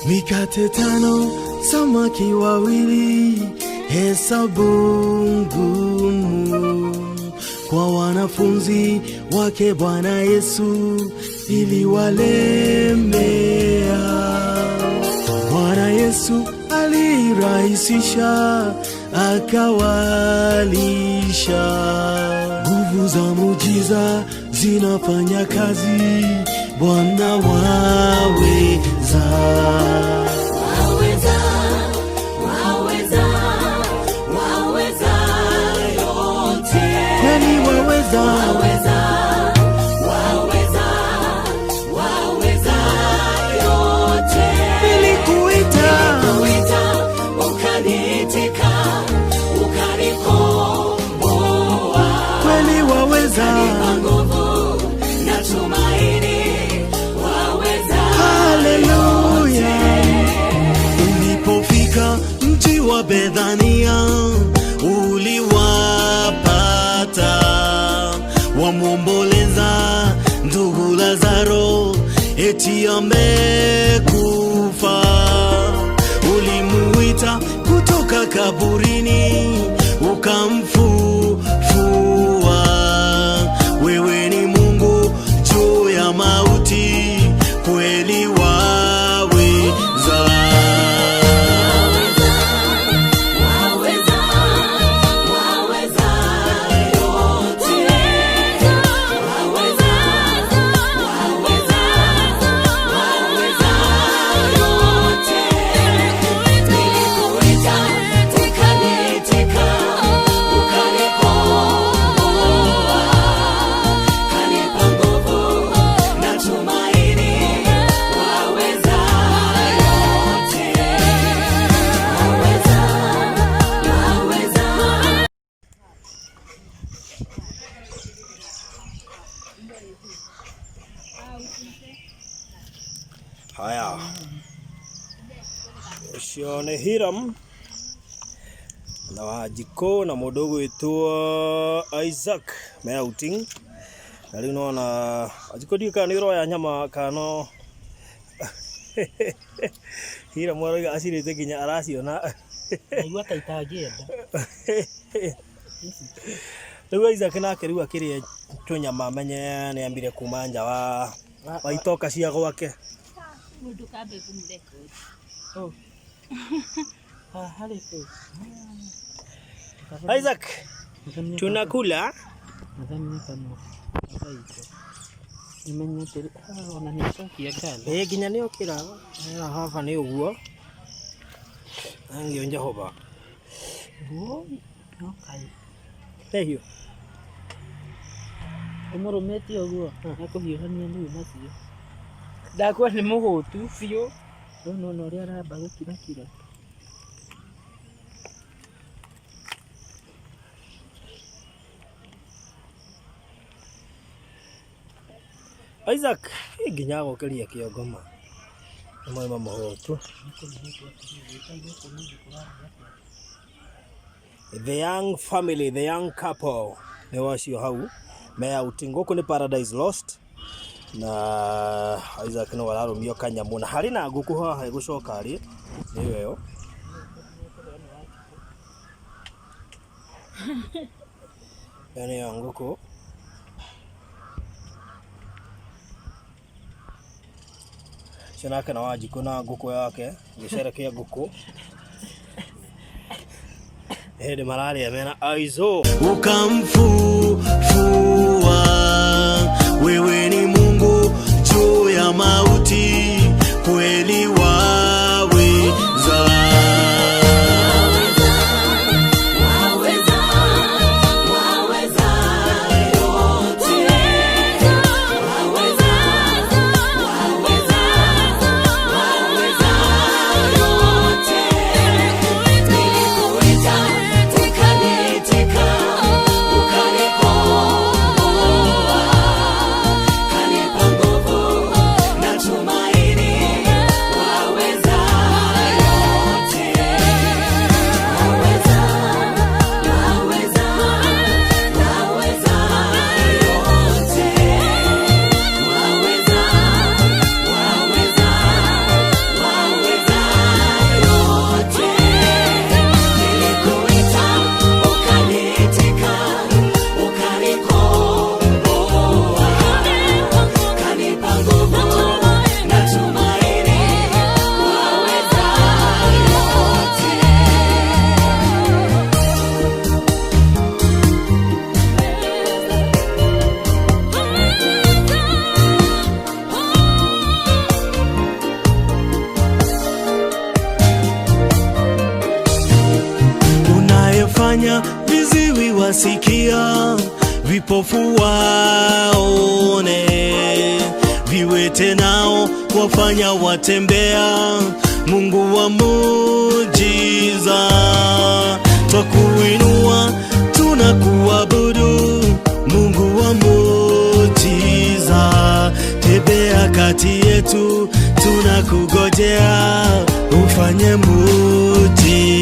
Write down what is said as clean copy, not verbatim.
Mikate 5, samaki 2, hesabu ngumu kwa wanafunzi wake Bwana Yesu iliwalemea. Bwana Yesu alirahisisha, akawalisha. Nguvu za muujiza zinafanya kazi, Bwana waweza. Waweza, waweza, waweza yote. Nani waweza? Waweza, waweza, waweza yote. Nilikuita, ukaniitika, ukanikomboa. kweli waweza. Kanipa nguvu na tumaini. Haleluya. Ulipofika mji wa Bethania, uliwapata wamwomboleza ndugu Lazaro, eti amekufa. Ulimuita kutoka kaburini, ukamfufua. Wewe ni Mungu juu ya mauti, kweli waweza. Haya, ucio nĩ Hiram na Wanjiku na mũndũ gwĩtwo Isaac me outing. Na rĩu nona Wanjiku ndiũĩ kana nĩ ũroya nyama kana Hiram arauga acirĩte nginya araciona. Naigua ta itangĩenda. Rĩu Isaac nake rĩu akĩrĩa tũnyama amenye nĩ ambire kuma nja wa itoka cia gwake. Mundu kambe kumrecord. Oh. Halifu. Isaac, tunakula? Nadhani kama haiko. Nimenya tele ona nicokia kale. Nginya nĩ okĩra. Haba nĩ ũguo. Angĩonja hoba. Okay. Tehio. Umurumeti ũguo. Nakuhiũhania nĩ nacio. Ndakuwa nĩ mũhũtu biũ. No ũrĩa aramba gũkira kira. Isaac, nginya gũkĩria kĩongoma. Nĩ mwana mũhũtu. The young family, the young couple nĩ wacio hau me outing. Gũkũ nĩ Paradise Lost. Na Isaac no ararumio kanyamu na harĩ na ngũkũ haha ĩgũcoka rĩ nĩyo ĩyo. Nĩ ya ngũkũ. Cionake na Wanjiku na ngũkũ yake gĩcerekia ngũkũ. Hĩndĩ mararĩa mena aizo. Ukamfufua, wewe ni Mungu juu ya mauti, kweli waweza. Kanipa nguvu wasikia, vipofu waone, viwete nao wafanya watembea. Mungu wa muujiza, twakuinua tunakuabudu. Mungu wa muujiza, tembea kati yetu, tunakugojea ufanye muujiza.